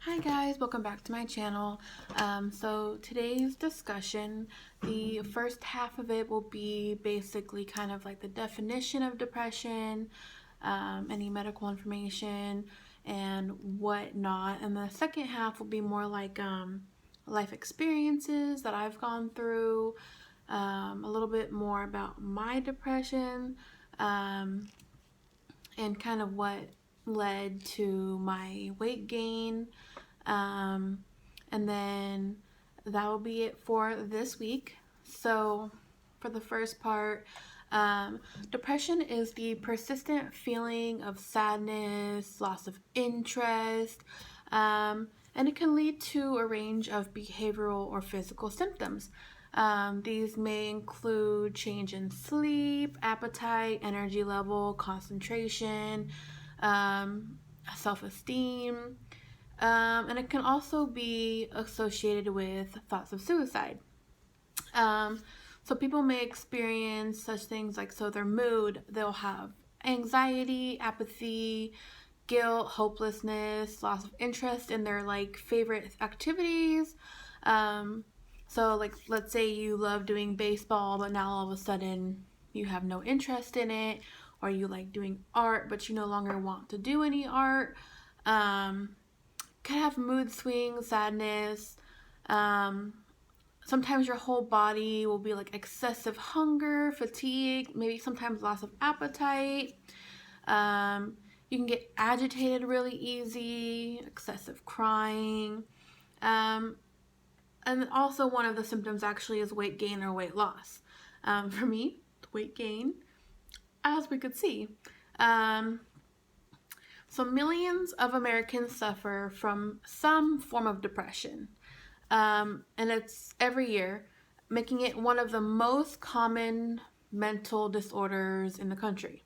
Hi guys, welcome back to my channel. So today's discussion, the first half of it will be basically kind of like the definition of depression, any medical information, and whatnot. And the second half will be more like life experiences that I've gone through, a little bit more about my depression, and kind of what led to my weight gain. And then that will be it for this week. So for the first part, depression is the persistent feeling of sadness, loss of interest, and it can lead to a range of behavioral or physical symptoms. These may include change in sleep, appetite, energy level, concentration, self-esteem, and it can also be associated with thoughts of suicide. So people may experience such things like, so their mood, they'll have anxiety, apathy, guilt, hopelessness, loss of interest in their like favorite activities. So like, let's say you love doing baseball, but now all of a sudden you have no interest in it, or you like doing art, but you no longer want to do any art. Could have mood swings, sadness. Sometimes your whole body will be like excessive hunger, fatigue, maybe sometimes loss of appetite. You can get agitated really easy, excessive crying. And also one of the symptoms actually is weight gain or weight loss. For me, weight gain, as we could see. So millions of Americans suffer from some form of depression. And it's every year, making it one of the most common mental disorders in the country.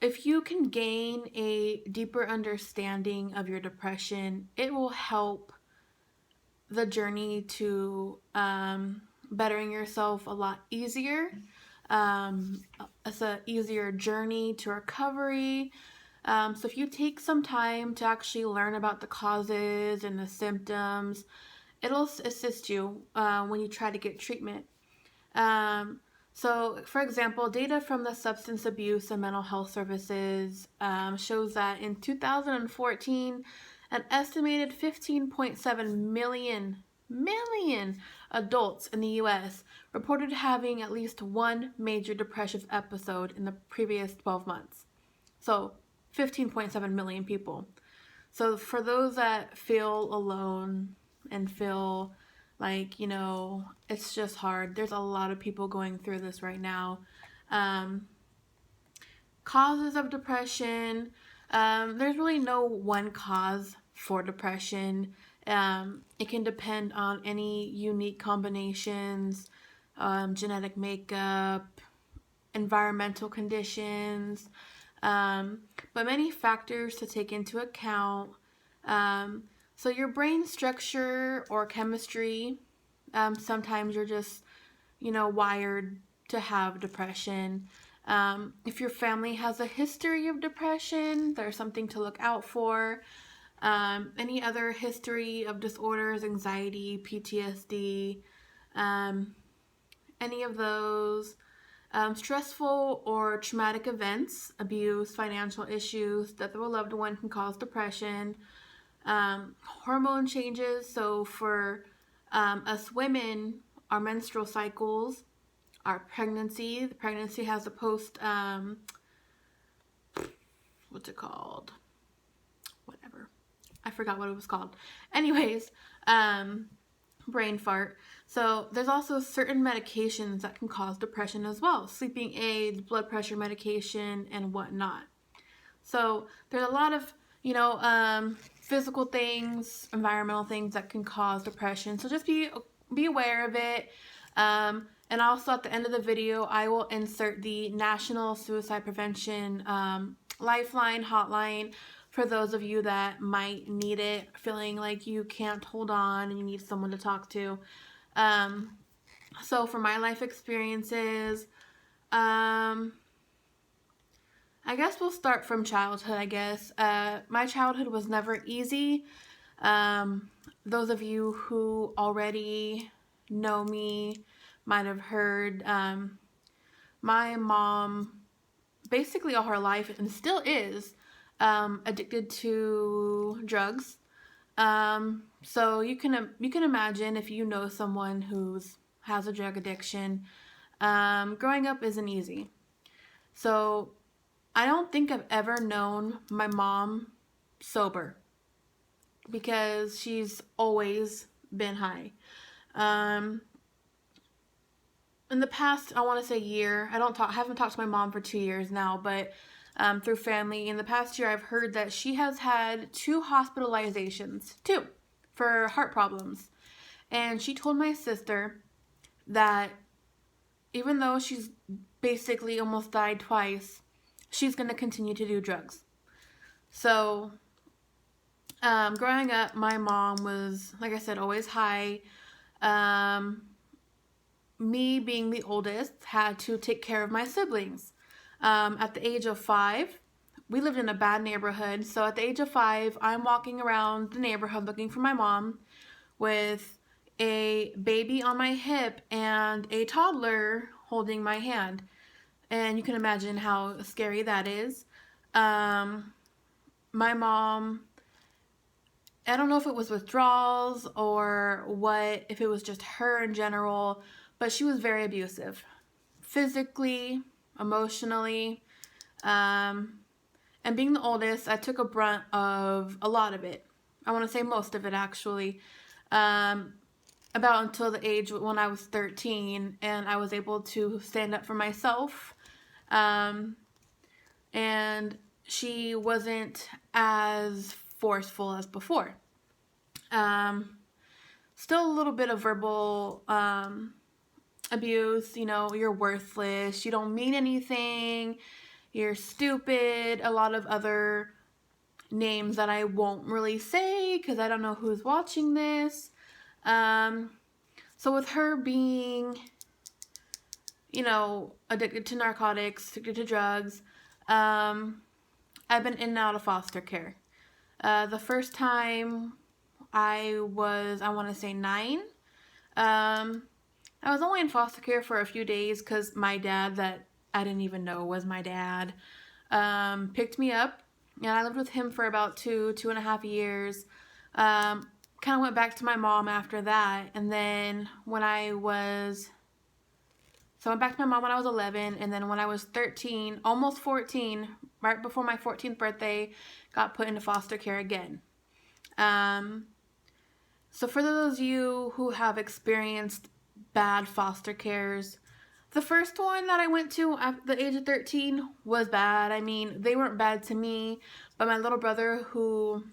If you can gain a deeper understanding of your depression, it will help the journey to bettering yourself a lot easier. It's an easier journey to recovery. So if you take some time to actually learn about the causes and the symptoms, it'll assist you when you try to get treatment. So, for example, data from the Substance Abuse and Mental Health Services shows that in 2014, an estimated 15.7 million adults in the U.S. reported having at least one major depressive episode in the previous 12 months. So 15.7 million people. So for those that feel alone and feel like, it's just hard, there's a lot of people going through this right now. Causes of depression, there's really no one cause for depression. It can depend on any unique combinations, genetic makeup, environmental conditions, but many factors to take into account. So your brain structure or chemistry, sometimes you're just, wired to have depression. If your family has a history of depression, there's something to look out for. Any other history of disorders, anxiety, PTSD, any of those. Stressful or traumatic events, abuse, financial issues, death of a loved one can cause depression. Hormone changes, so for us women, our menstrual cycles, our pregnancy, the pregnancy has a post, what's it called? Whatever. I forgot what it was called. Anyways, brain fart. So there's also certain medications that can cause depression as well. Sleeping aids, blood pressure medication, and whatnot. So there's a lot of, physical things, environmental things that can cause depression. So just be aware of it. And also at the end of the video, I will insert the National Suicide Prevention Lifeline hotline for those of you that might need it, feeling like you can't hold on and you need someone to talk to. So for my life experiences, I guess we'll start from childhood, I guess. My childhood was never easy. Um, those of you who already know me might have heard my mom basically all her life and still is addicted to drugs. So you can imagine if you know someone who's has a drug addiction. Growing up isn't easy. So I don't think I've ever known my mom sober because she's always been high. Um, in the past, I want to say year, I haven't talked to my mom for 2 years now, but through family, in the past year, I've heard that she has had two hospitalizations, two, for heart problems. And she told my sister that even though she's basically almost died twice, she's going to continue to do drugs. So, growing up, my mom was, like I said, always high. Um, Me being the oldest had to take care of my siblings. At the age of 5, we lived in a bad neighborhood. So at the age of 5, I'm walking around the neighborhood looking for my mom with a baby on my hip and a toddler holding my hand. And you can imagine how scary that is. My mom, I don't know if it was withdrawals or what, if it was just her in general, but she was very abusive. Physically, emotionally, um, and being the oldest, I took a brunt of a lot of it. I want to say most of it, actually. Um, about until the age when I was 13, and I was able to stand up for myself. Um, and she wasn't as forceful as before. Um, Still a little bit of verbal abuse. You're worthless, you don't mean anything, you're stupid, a lot of other names that I won't really say because I don't know who's watching this. So with her being, addicted to narcotics, addicted to drugs, I've been in and out of foster care. The first time I want to say 9. I was only in foster care for a few days because my dad, that I didn't even know was my dad, picked me up, and I lived with him for about 2.5 years. Kind of went back to my mom after that, and then I went back to my mom when I was 11, and then when I was 13, almost 14, right before my 14th birthday, got put into foster care again. So for those of you who have experienced bad foster cares, the first one that I went to at the age of 13 was bad. I mean, they weren't bad to me, but my little brother, who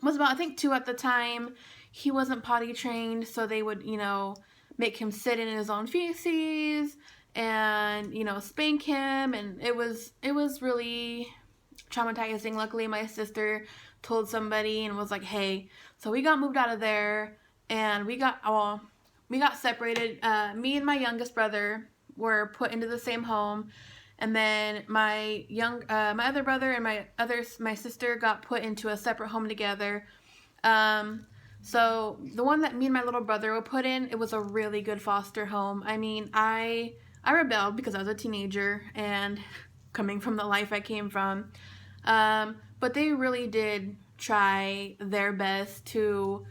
was about, I think, 2 at the time, he wasn't potty trained, so they would, make him sit in his own feces and, spank him, and it was really traumatizing. Luckily, my sister told somebody and was like, hey, so we got moved out of there, and we got separated. Me and my youngest brother were put into the same home, and then my other brother and my sister got put into a separate home together. So the one that me and my little brother were put in, it was a really good foster home. I mean, I rebelled because I was a teenager and coming from the life I came from. But they really did try their best to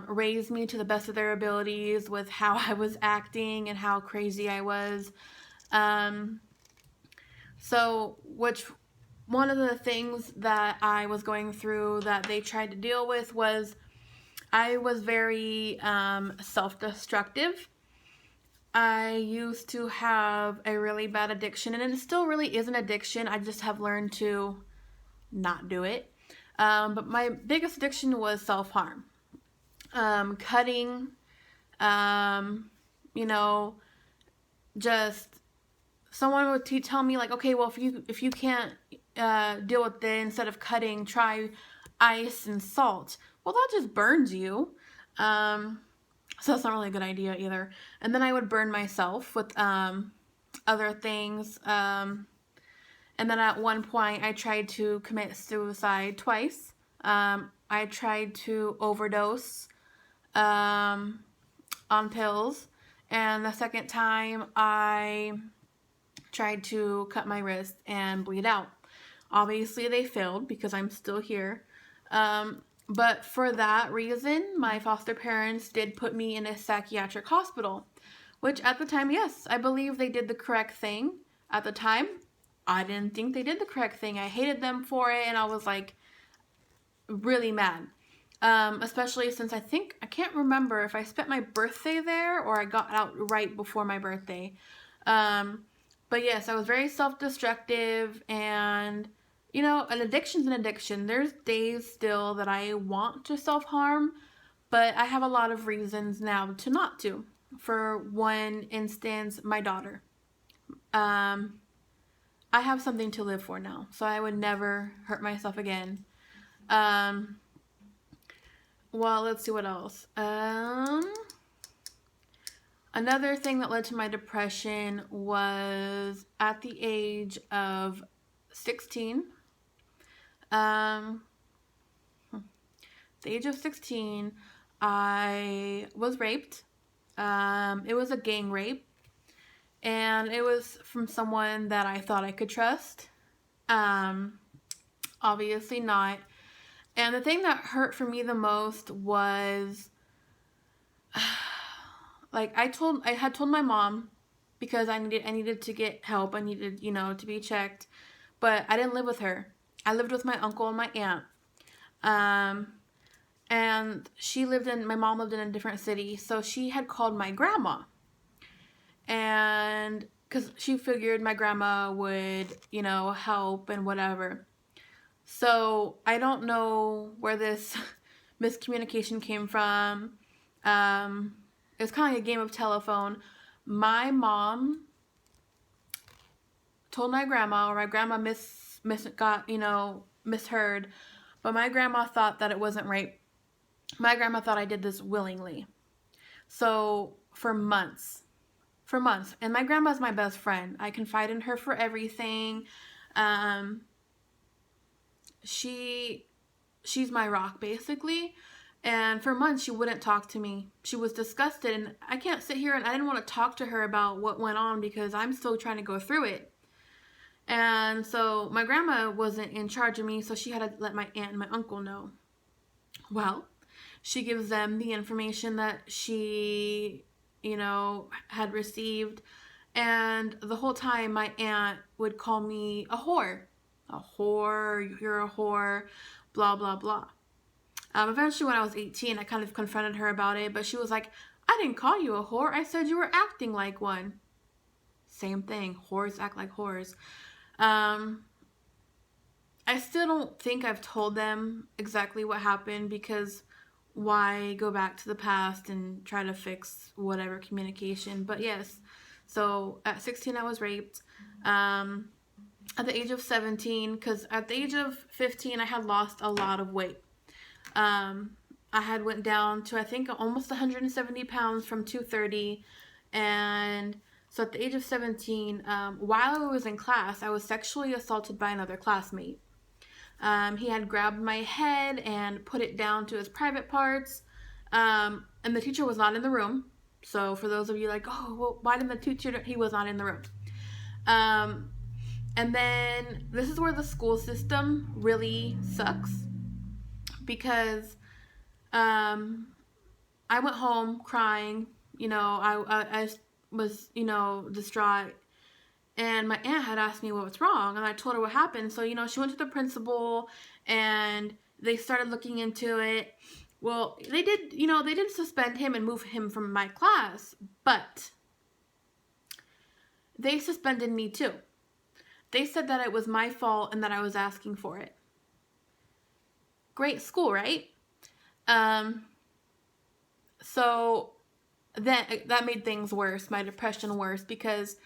raise me to the best of their abilities with how I was acting and how crazy I was. So one of the things that I was going through that they tried to deal with was I was very self-destructive. I used to have a really bad addiction, and it still really is an addiction. I just have learned to not do it. But my biggest addiction was self-harm. Cutting, just someone would tell me like, okay, well, if you can't deal with it, instead of cutting, try ice and salt. Well, that just burns you. So that's not really a good idea either. And then I would burn myself with other things. And then at one point, I tried to commit suicide twice. I tried to overdose on pills. And the second time, I tried to cut my wrist and bleed out. Obviously, they failed because I'm still here. But for that reason, my foster parents did put me in a psychiatric hospital, which at the time, yes, I believe they did the correct thing. At the time, I didn't think they did the correct thing. I hated them for it, and I was like really mad. Especially since I can't remember if I spent my birthday there or I got out right before my birthday. But yes, I was very self-destructive, and an addiction's an addiction. There's days still that I want to self-harm, but I have a lot of reasons now to not to. For one instance, my daughter. I have something to live for now, so I would never hurt myself again. Well, let's see what else. Another thing that led to my depression was at the age of 16. The age of 16, I was raped. It was a gang rape, and it was from someone that I thought I could trust. Obviously not. And the thing that hurt for me the most was, like, I had told my mom because I needed to get help. I needed, to be checked, but I didn't live with her. I lived with my uncle and my aunt. And my mom lived in a different city, so she had called my grandma. And because she figured my grandma would, help and whatever. So I don't know where this miscommunication came from. It was kind of like a game of telephone. My mom told my grandma, or my grandma misheard, but my grandma thought that it wasn't rape. My grandma thought I did this willingly. So for months, and my grandma's my best friend. I confide in her for everything. She's my rock, basically. And for months, she wouldn't talk to me. She was disgusted, and I can't sit here, and I didn't want to talk to her about what went on because I'm still trying to go through it. And so my grandma wasn't in charge of me, so she had to let my aunt and my uncle know. Well, she gives them the information that she, had received. And the whole time, my aunt would call me a whore. A whore, you're a whore, blah, blah, blah. Eventually, when I was 18, I kind of confronted her about it, but she was like, I didn't call you a whore. I said you were acting like one. Same thing. Whores act like whores. I still don't think I've told them exactly what happened, because why go back to the past and try to fix whatever communication? But yes, so at 16, I was raped. At the age of 17, because at the age of 15, I had lost a lot of weight. I had went down to, I think, almost 170 pounds from 230. And so at the age of 17, while I was in class, I was sexually assaulted by another classmate. He had grabbed my head and put it down to his private parts. And the teacher was not in the room. So for those of you like, oh, well, why didn't the teacher? He was not in the room. And then this is where the school system really sucks, because I went home crying. I was, distraught. And my aunt had asked me what was wrong, and I told her what happened. So, she went to the principal, and they started looking into it. Well, they did suspend him and move him from my class, but they suspended me too. They said that it was my fault and that I was asking for it. Great school, right? So that made things worse, my depression worse, because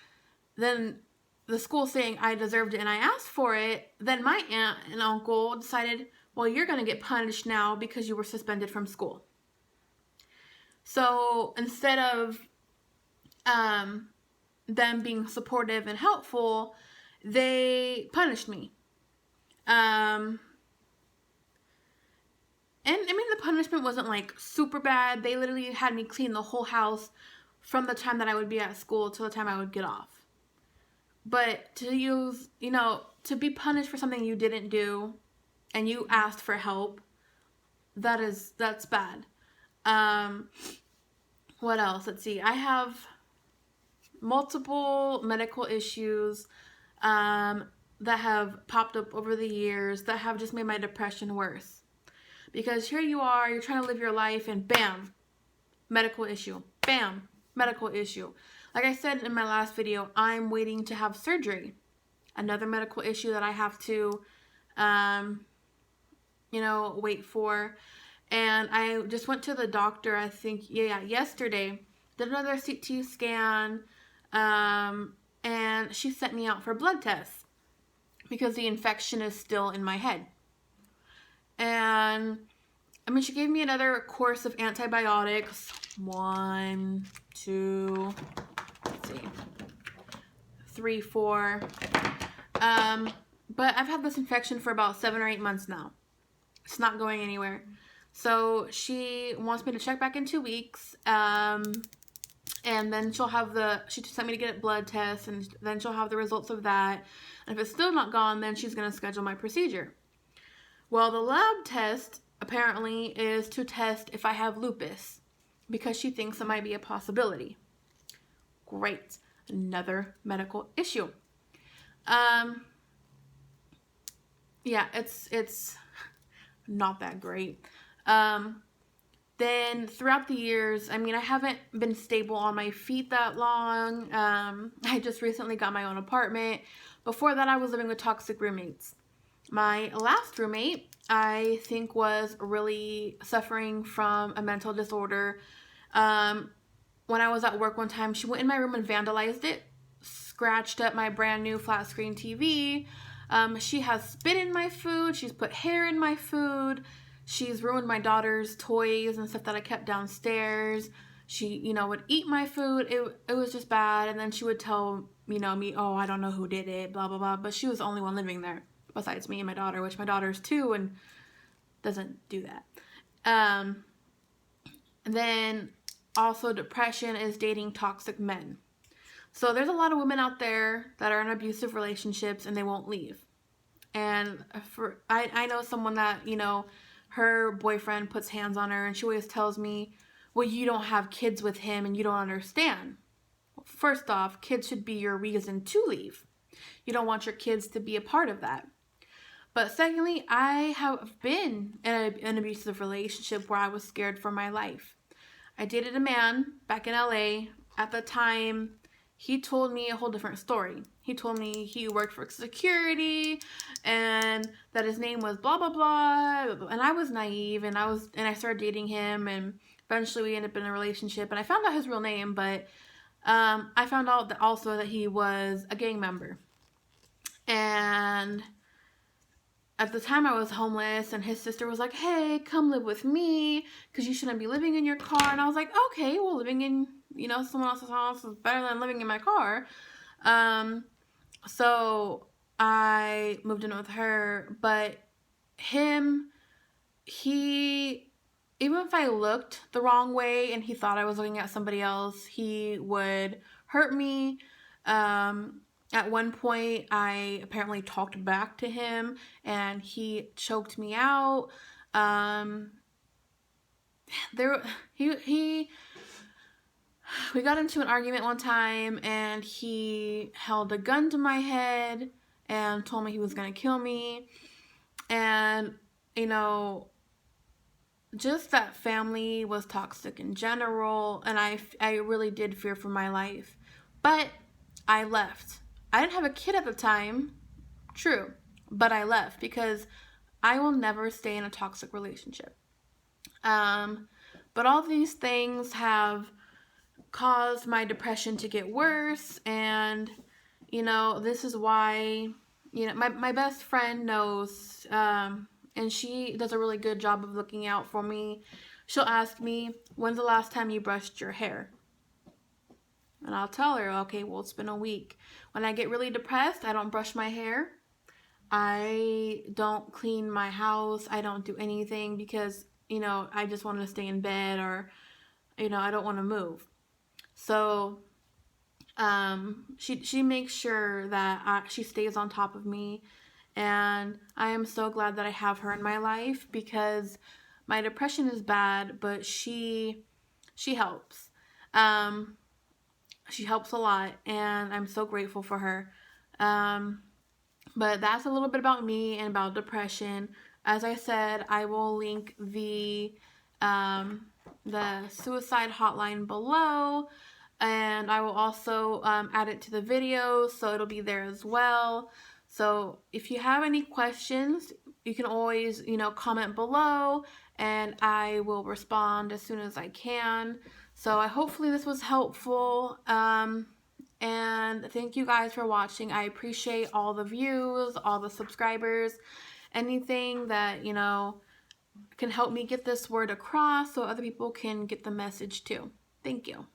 then the school saying I deserved it and I asked for it, then my aunt and uncle decided, well, you're going to get punished now because you were suspended from school. So instead of them being supportive and helpful, they punished me. And I mean, the punishment wasn't like super bad. They literally had me clean the whole house from the time that I would be at school to the time I would get off. But to use, to be punished for something you didn't do and you asked for help, that's bad. What else? Let's see. I have multiple medical issues that have popped up over the years that have just made my depression worse. Because here you are, you're trying to live your life, and bam, medical issue. Bam, medical issue. Like I said in my last video, I'm waiting to have surgery. Another medical issue that I have to, wait for. And I just went to the doctor, I think, yesterday. Did another CT scan, and she sent me out for blood tests because the infection is still in my head. And, I mean, she gave me another course of antibiotics. 1, 2, let's see, 3, 4. But I've had this infection for about 7 or 8 months now. It's not going anywhere. So she wants me to check back in 2 weeks. And then she sent me to get a blood test, and then she'll have the results of that. And if it's still not gone, then she's going to schedule my procedure. Well, the lab test apparently is to test if I have lupus because she thinks it might be a possibility. Great. Another medical issue. Yeah, it's not that great. Then throughout the years, I mean, I haven't been stable on my feet that long. I just recently got my own apartment. Before that, I was living with toxic roommates. My last roommate, I think, was really suffering from a mental disorder. When I was at work one time, she went in my room and vandalized it, scratched up my brand new flat screen TV. She has spit in my food. She's put hair in my food. She's ruined my daughter's toys and stuff that I kept downstairs. She, would eat my food. It was just bad. And then she would tell, me, oh, I don't know who did it, blah, blah, blah. But she was the only one living there besides me and my daughter, which my daughter's 2 and doesn't do that. And then also depression is dating toxic men. So there's a lot of women out there that are in abusive relationships and they won't leave. And I know someone that, her boyfriend puts hands on her and she always tells me, well, you don't have kids with him and you don't understand. Well, first off, kids should be your reason to leave. You don't want your kids to be a part of that. But secondly, I have been in an abusive relationship where I was scared for my life. I dated a man back in LA. At the time, he told me a whole different story. He told me he worked for security and that his name was blah, blah, blah. And I was naive and I started dating him, and eventually we ended up in a relationship, and I found out his real name, but I found out that also that he was a gang member. And at the time I was homeless, and his sister was like, hey, come live with me because you shouldn't be living in your car. And I was like, okay, well, living in, someone else's house is better than living in my car. So I moved in with her, but even if I looked the wrong way and he thought I was looking at somebody else, he would hurt me. At one point, I apparently talked back to him and he choked me out. We got into an argument one time and he held a gun to my head and told me he was going to kill me. And, just that family was toxic in general, and I really did fear for my life. But I left. I didn't have a kid at the time, true, but I left because I will never stay in a toxic relationship. But all these things have caused my depression to get worse, and, this is why, my best friend knows, and she does a really good job of looking out for me. She'll ask me, when's the last time you brushed your hair? And I'll tell her, okay, well, it's been a week. When I get really depressed, I don't brush my hair. I don't clean my house. I don't do anything because, I just want to stay in bed, or, I don't want to move. So she makes sure that she stays on top of me, and I am so glad that I have her in my life, because my depression is bad, but she helps. Um, she helps a lot, and I'm so grateful for her. Um, but that's a little bit about me and about depression. As I said, I will link um, the suicide hotline below, and I will also add it to the video, so it'll be there as well. So if you have any questions, you can always, comment below, and I will respond as soon as I can. So hopefully this was helpful. And thank you guys for watching. I appreciate all the views, all the subscribers, anything that, can help me get this word across so other people can get the message too. Thank you.